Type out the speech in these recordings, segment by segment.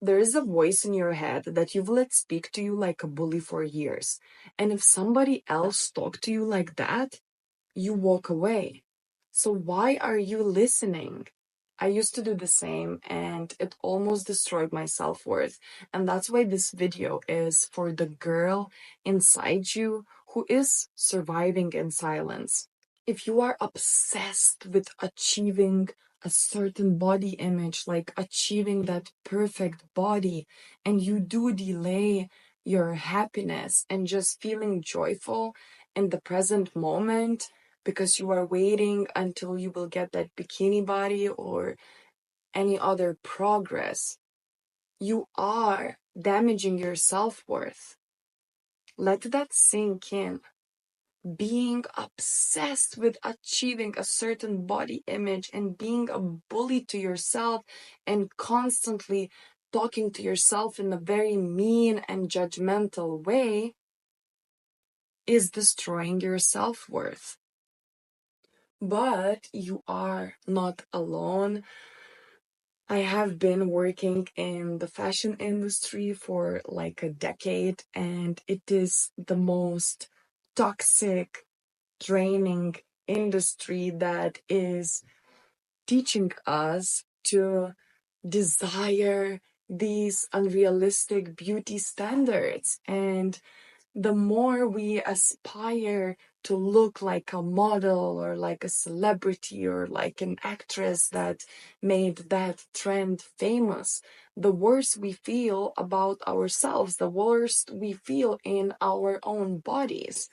There is a voice in your head that you've let speak to you like a bully for years. And if somebody else talked to you like that, you walk away. So why are you listening? I used to do the same and it almost destroyed my self-worth. And that's why this video is for the girl inside you who is surviving in silence. If you are obsessed with achieving a certain body image, like achieving that perfect body, and you do delay your happiness and just feeling joyful in the present moment, because you are waiting until you will get that bikini body or any other progress, you are damaging your self-worth. Let that sink in. Being obsessed with achieving a certain body image and being a bully to yourself and constantly talking to yourself in a very mean and judgmental way is destroying your self-worth. But you are not alone. I have been working in the fashion industry for like a decade, and it is the most toxic, draining industry that is teaching us to desire these unrealistic beauty standards. And the more we aspire to look like a model or like a celebrity or like an actress that made that trend famous, the worse we feel about ourselves, the worse we feel in our own bodies.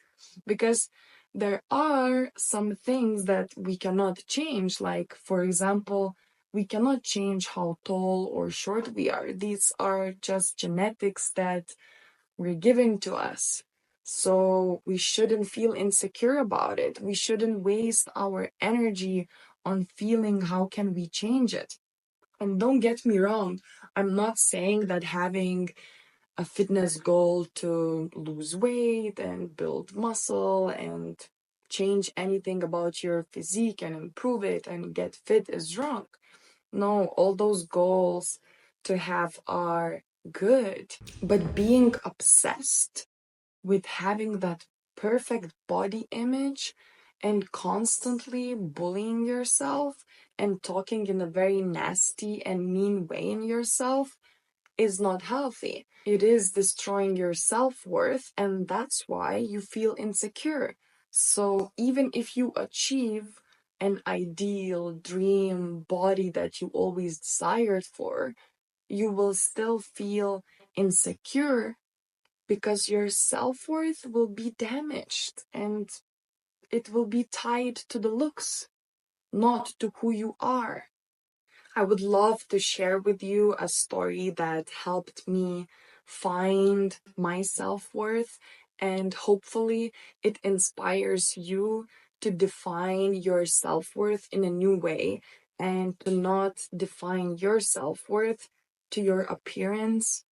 Because there are some things that we cannot change, like, for example, we cannot change how tall or short we are. These are just genetics that were given to us. So we shouldn't feel insecure about it. We shouldn't waste our energy on feeling how can we change it. And don't get me wrong, I'm not saying that having a fitness goal to lose weight and build muscle and change anything about your physique and improve it and get fit is wrong. No, all those goals to have are good. But being obsessed with having that perfect body image and constantly bullying yourself and talking in a very nasty and mean way in yourself is not healthy. It is destroying your self-worth, and that's why you feel insecure. So even if you achieve an ideal dream body that you always desired for, you will still feel insecure because your self-worth will be damaged and it will be tied to the looks, not to who you are. I would love to share with you a story that helped me find my self-worth, and hopefully it inspires you to define your self-worth in a new way and to not define your self-worth to your appearance,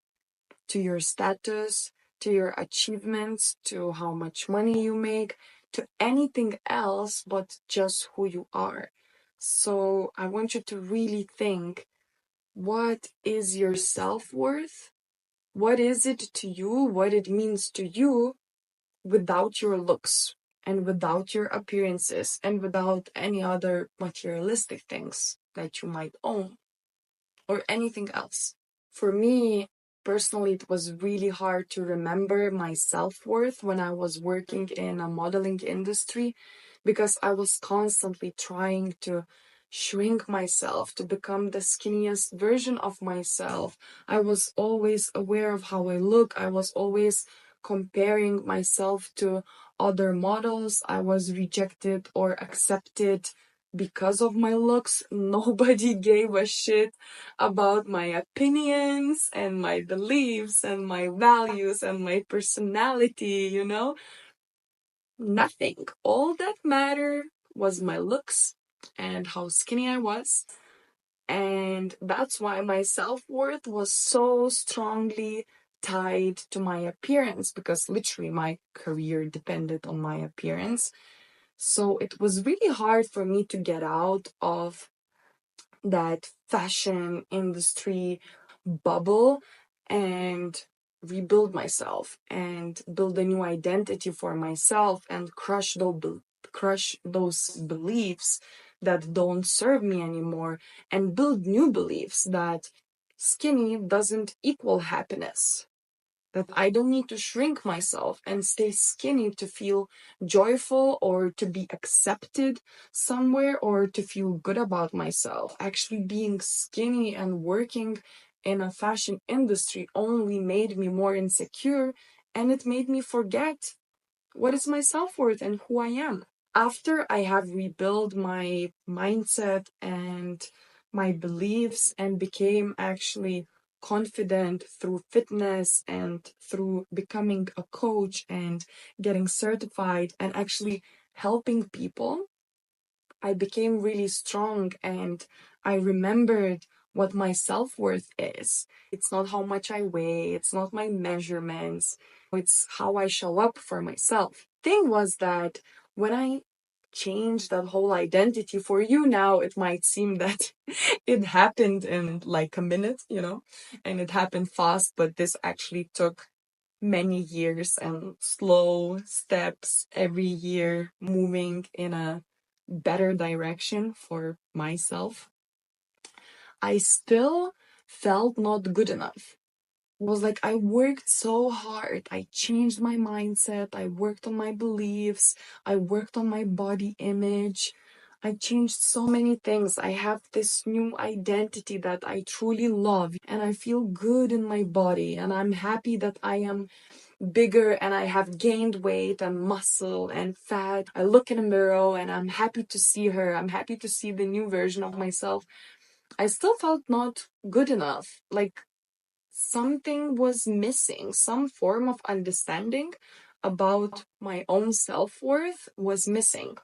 to your status, to your achievements, to how much money you make, to anything else but just who you are. So I want you to really think, what is your self-worth? What is it to you? What it means to you without your looks and without your appearances and without any other materialistic things that you might own or anything else. For me, personally, it was really hard to remember my self-worth when I was working in a modeling industry because I was constantly trying to shrink myself to become the skinniest version of myself. I was always aware of how I look. I was always comparing myself to other models. I was rejected or accepted because of my looks. Nobody gave a shit about my opinions and my beliefs and my values and my personality, you know? Nothing. All that mattered was my looks and how skinny I was. And that's why my self-worth was so strongly tied to my appearance, because literally my career depended on my appearance. So it was really hard for me to get out of that fashion industry bubble and rebuild myself and build a new identity for myself and crush those beliefs that don't serve me anymore and build new beliefs that skinny doesn't equal happiness, that I don't need to shrink myself and stay skinny to feel joyful or to be accepted somewhere or to feel good about myself. Actually, being skinny and working in a fashion industry only made me more insecure, and it made me forget what is my self-worth and who I am. After I have rebuilt my mindset and my beliefs and became actually confident through fitness and through becoming a coach and getting certified and actually helping people, I became really strong and I remembered what my self worth is. It's not how much I weigh, it's not my measurements, it's how I show up for myself. Thing was that when I changed that whole identity, for you now, it might seem that it happened in like a minute, and it happened fast, but this actually took many years and slow steps every year moving in a better direction for myself. I still felt not good enough. It was like I worked so hard. I changed my mindset. I worked on my beliefs. I worked on my body image. I changed so many things. I have this new identity that I truly love and I feel good in my body and I'm happy that I am bigger and I have gained weight and muscle and fat. I look in a mirror and I'm happy to see her. I'm happy to see the new version of myself. I still felt not good enough. Like something was missing. Some form of understanding about my own self worth was missing.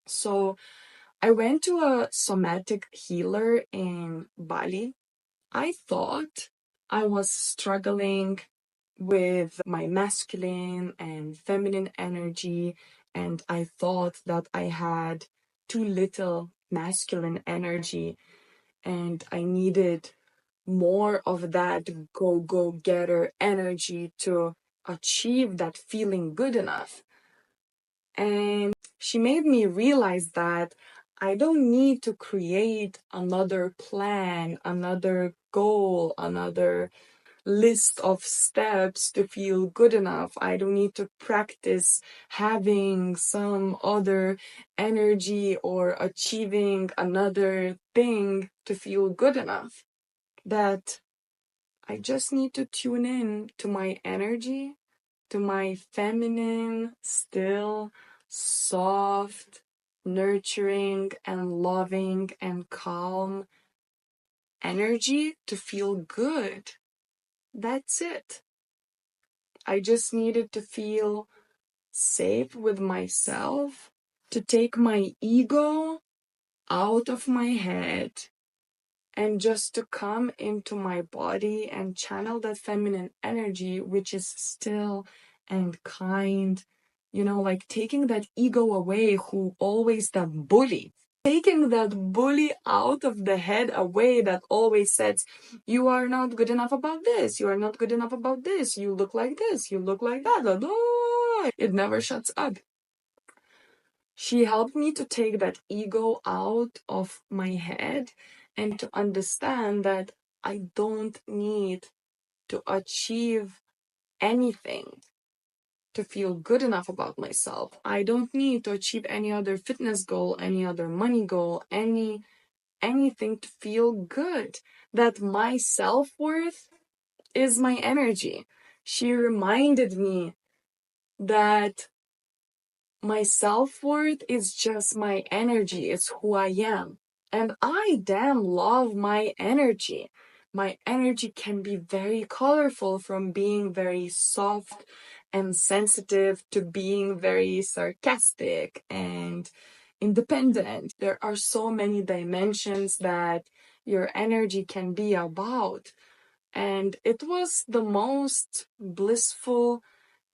So I went to a somatic healer in Bali. I thought I was struggling with my masculine and feminine energy, and I thought that I had too little masculine energy, and I needed more of that go getter energy to achieve that feeling good enough. And she made me realize that I don't need to create another plan, another goal, another list of steps to feel good enough. I don't need to practice having some other energy or achieving another thing to feel good enough. That I just need to tune in to my energy, to my feminine, still, soft, nurturing, and loving and calm energy to feel good. That's it. I just needed to feel safe with myself, to take my ego out of my head, and just to come into my body and channel that feminine energy, which is still and kind, like taking that ego away, who always that bully. Taking that bully out of the head away that always says, you are not good enough about this, you are not good enough about this, you look like this, you look like that. It never shuts up. She helped me to take that ego out of my head and to understand that I don't need to achieve anything to feel good enough about myself. I don't need to achieve any other fitness goal, any other money goal, anything to feel good. That my self-worth is my energy. She reminded me that my self-worth is just my energy. It's who I am. And I damn love my energy. My energy can be very colorful, from being very soft and sensitive to being very sarcastic and independent. There are so many dimensions that your energy can be about. And it was the most blissful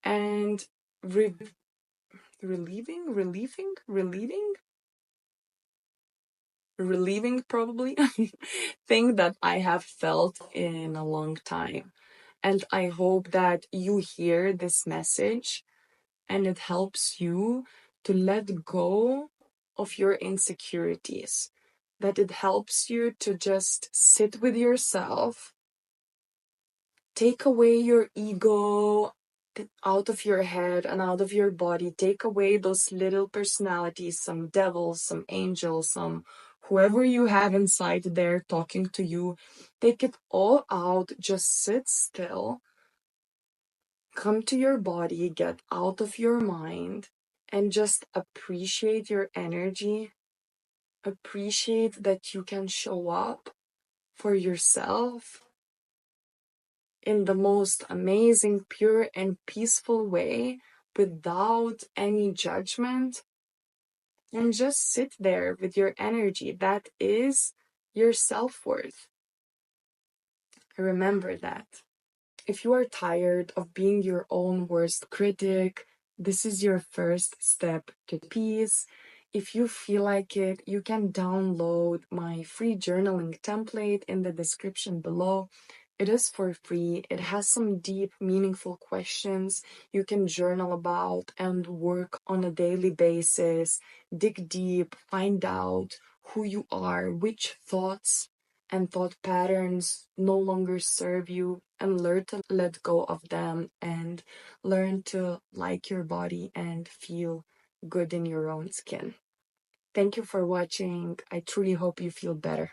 and relieving, relieving, probably, thing that I have felt in a long time. And I hope that you hear this message and it helps you to let go of your insecurities, that it helps you to just sit with yourself, take away your ego out of your head and out of your body, take away those little personalities, some devils, some angels, some whoever you have inside there talking to you. Take it all out, just sit still, come to your body, get out of your mind, and just appreciate your energy. Appreciate that you can show up for yourself in the most amazing, pure, and peaceful way without any judgment. And just sit there with your energy. That is your self worth. Remember that. If you are tired of being your own worst critic, this is your first step to peace. If you feel like it, you can download my free journaling template in the description below. It is for free. It has some deep, meaningful questions you can journal about and work on a daily basis. Dig deep, find out who you are, which thoughts and thought patterns no longer serve you, and learn to let go of them and learn to like your body and feel good in your own skin. Thank you for watching. I truly hope you feel better.